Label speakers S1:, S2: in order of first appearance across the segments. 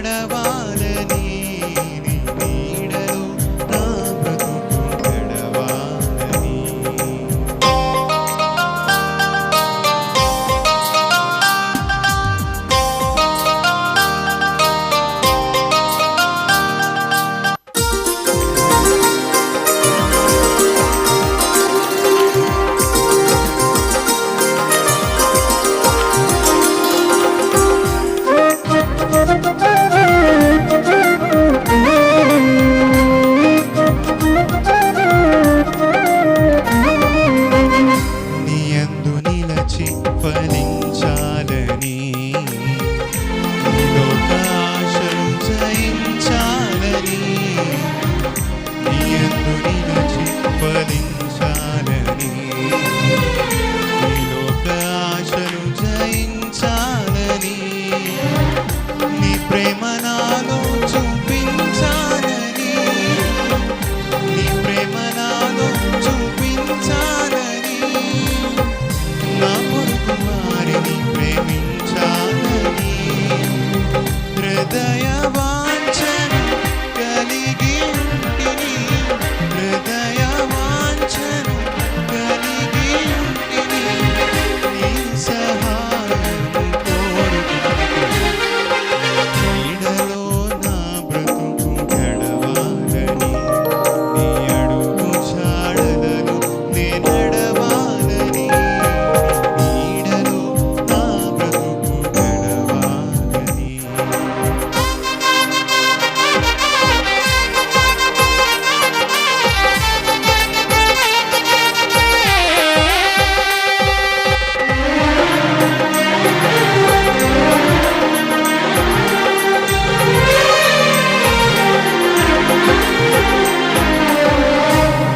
S1: నడవాలని నీ నీడలో నా బ్రతుకు గడవాలని. ఫలించాలని లోకాశలు జయించాలని నీ యందు నిలచి ఫలించాలని లోకాశలు జయించాలని నీ ప్రేమ నాలో చూపించాలని నీ ప్రేమ నాలో చూపించాలని నా పొరుగు వారిని ప్రేమించాలని హృదయ వాంఛను కలిగి ఉంటిని హృదయ వాంఛను కలిగి ఉంటిని నీ సహాయం కోరుకుంటూ నీడలో నా బ్రతుకు గడవాలని నీ అడుగు జాడలలో నే నడవాలని నీడలో నా బ్రతుకు గడవాలని.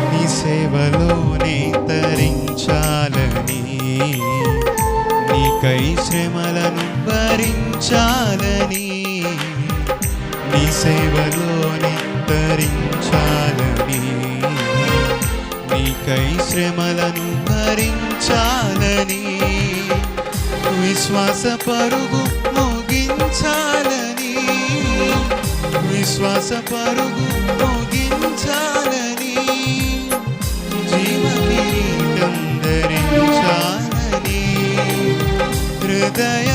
S1: నీ సేవలోనే తరించాలని నీకై శ్రమలను భరించాలని నీ సేవలోనే తరించాలని నీకై శ్రమలను భరించాలని విశ్వాస పరుగు ముగించాలని విశ్వాస పరుగు ముగించాలని జీవ కిరీటం ధరించాలని హృదయ